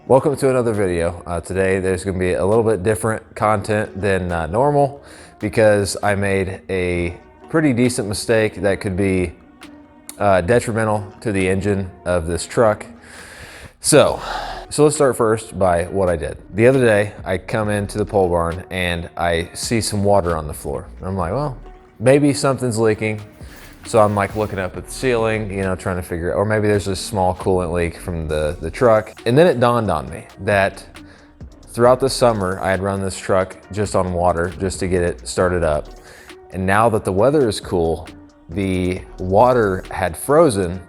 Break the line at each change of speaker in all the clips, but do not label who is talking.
Welcome to another video. Today there's going to be a little bit different content than normal because I made a pretty decent mistake that could be detrimental to the engine of this truck. So let's start first by what I did. The other day I come into the pole barn and I see some water on the floor. I'm like, well, maybe something's leaking. So I'm like looking up at the ceiling, you know, trying to figure out, or maybe there's a small coolant leak from the truck. And then it dawned on me that throughout the summer, I had run this truck just on water just to get it started up. And now that the weather is cool, the water had frozen,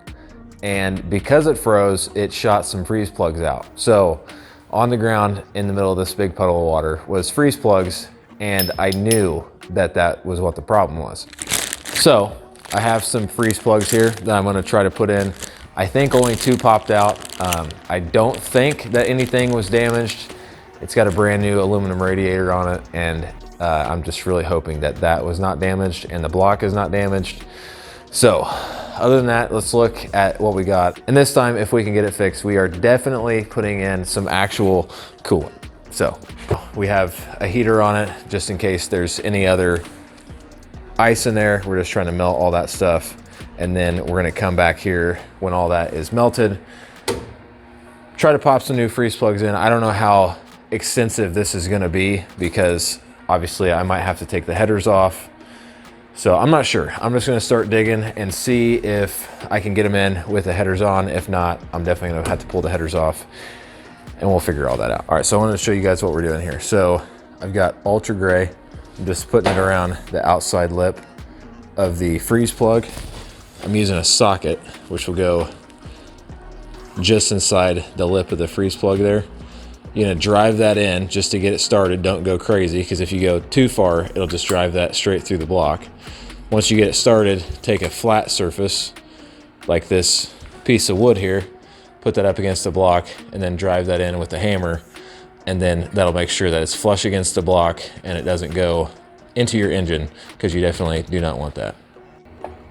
and because it froze, it shot some freeze plugs out. So on the ground in the middle of this big puddle of water was freeze plugs, and I knew that that was what the problem was. So I have some freeze plugs here that I'm gonna try to put in. I think only 2 popped out. I don't think that anything was damaged. It's got a brand new aluminum radiator on it, and I'm just really hoping that that was not damaged and the block is not damaged. So other than that, let's look at what we got. And this time, if we can get it fixed, we are definitely putting in some actual coolant. So we have a heater on it just in case there's any other ice in there. We're just trying to melt all that stuff, and then we're gonna come back here when all that is melted, try to pop some new freeze plugs in. I don't know how extensive this is gonna be because obviously I might have to take the headers off, so I'm not sure. I'm just gonna start digging and see if I can get them in with the headers on. If not, I'm definitely gonna have to pull the headers off, and we'll figure all that out. All right, so I wanted to show you guys what we're doing here. So I've got ultra gray. I'm just putting it around the outside lip of the freeze plug. I'm using a socket, which will go just inside the lip of the freeze plug there. You're gonna drive that in just to get it started. Don't go crazy, because if you go too far, it'll just drive that straight through the block. Once you get it started, take a flat surface, like this piece of wood here, put that up against the block, and then drive that in with the hammer. And then that'll make sure that it's flush against the block and it doesn't go into your engine, because you definitely do not want that.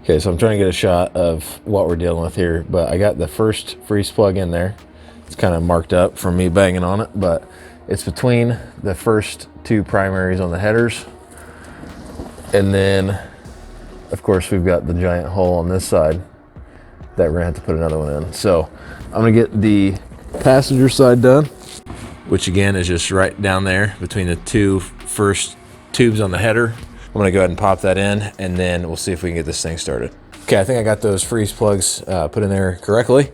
Okay, so I'm trying to get a shot of what we're dealing with here, but I got the first freeze plug in there. It's kind of marked up from me banging on it, but it's between the first 2 primaries on the headers. And then, of course, we've got the giant hole on this side that we're gonna have to put another one in. So I'm gonna get the passenger side done, which again is just right down there between the 2 first tubes on the header. I'm gonna go ahead and pop that in, and then we'll see if we can get this thing started. Okay, I think I got those freeze plugs put in there correctly.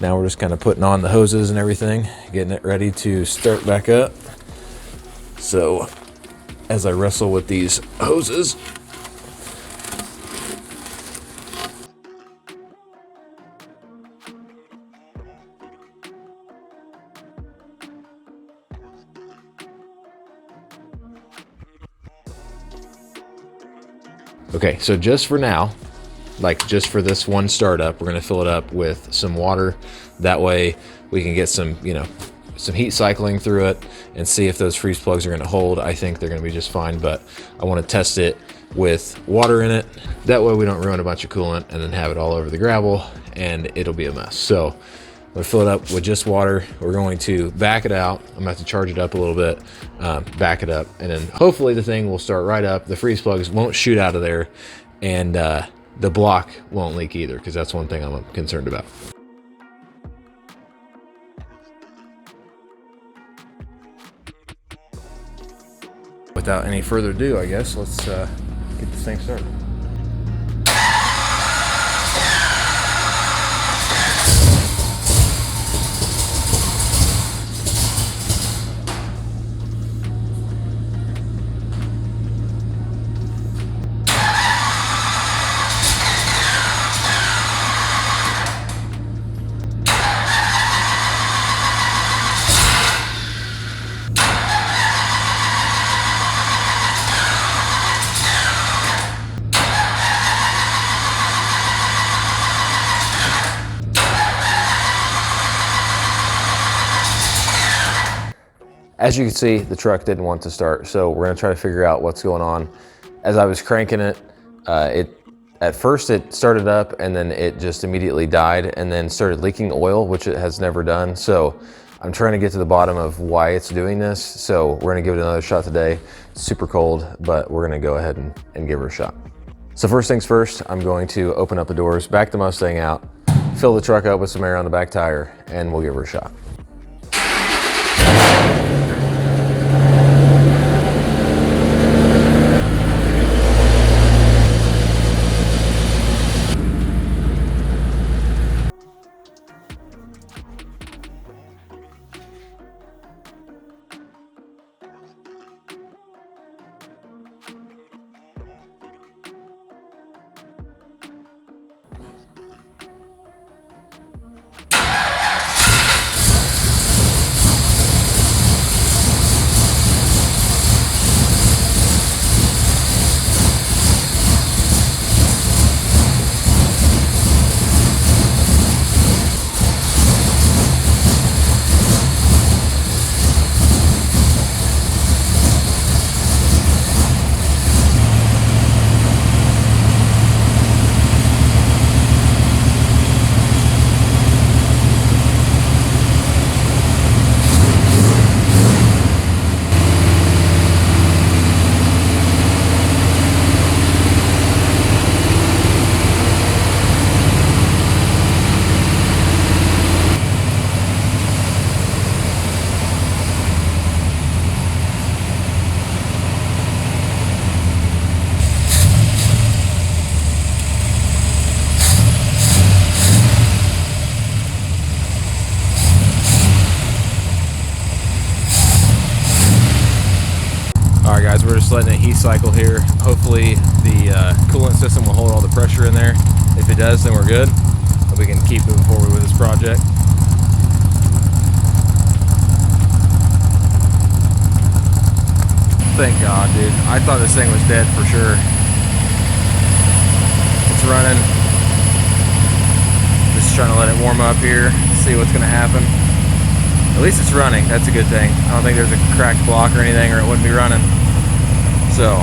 Now we're just kind of putting on the hoses and everything, getting it ready to start back up. So as I wrestle with these hoses, okay, so just for now, like just for this one startup, we're gonna fill it up with some water. That way we can get some, you know, some heat cycling through it and see if those freeze plugs are gonna hold. I think they're gonna be just fine, but I wanna test it with water in it. That way we don't ruin a bunch of coolant and then have it all over the gravel and it'll be a mess. So we'll fill it up with just water. We're going to back it out. I'm gonna have to charge it up a little bit, back it up, and then hopefully the thing will start right up. The freeze plugs won't shoot out of there, and the block won't leak either, because that's one thing I'm concerned about. Without any further ado, I guess, let's get this thing started. As you can see, the truck didn't want to start, so we're gonna try to figure out what's going on. As I was cranking it, at first it started up and then it just immediately died and then started leaking oil, which it has never done. So I'm trying to get to the bottom of why it's doing this, so we're gonna give it another shot today. It's super cold, but we're gonna go ahead and give her a shot. So first things first, I'm going to open up the doors, back the Mustang out, fill the truck up with some air on the back tire, and we'll give her a shot. All right guys, we're just letting it heat cycle here. Hopefully the coolant system will hold all the pressure in there. If it does, then we're good. We can keep moving forward with this project. Thank God, dude. I thought this thing was dead for sure. It's running. Just trying to let it warm up here, see what's gonna happen. At least it's running, that's a good thing. I don't think there's a cracked block or anything, or it wouldn't be running. So,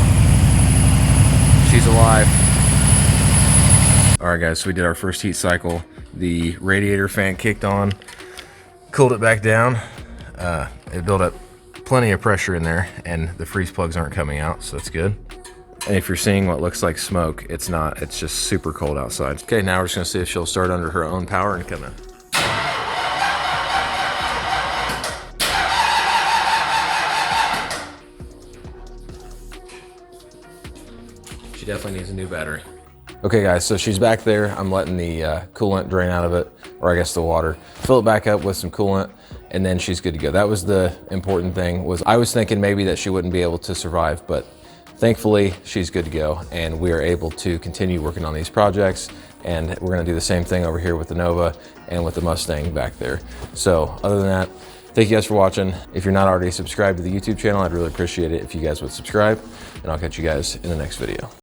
she's alive. All right guys, so we did our first heat cycle. The radiator fan kicked on, cooled it back down. It built up plenty of pressure in there, and the freeze plugs aren't coming out, so that's good. And if you're seeing what looks like smoke, it's not, it's just super cold outside. Okay, now we're just gonna see if she'll start under her own power and come in. She definitely needs a new battery. Okay guys, so she's back there. I'm letting the coolant drain out of it, or I guess the water. Fill it back up with some coolant, and then she's good to go. That was the important thing. Was I was thinking maybe that she wouldn't be able to survive, but thankfully she's good to go, and we are able to continue working on these projects. And we're gonna do the same thing over here with the Nova and with the Mustang back there. So other than that, thank you guys for watching. If you're not already subscribed to the YouTube channel, I'd really appreciate it if you guys would subscribe, and I'll catch you guys in the next video.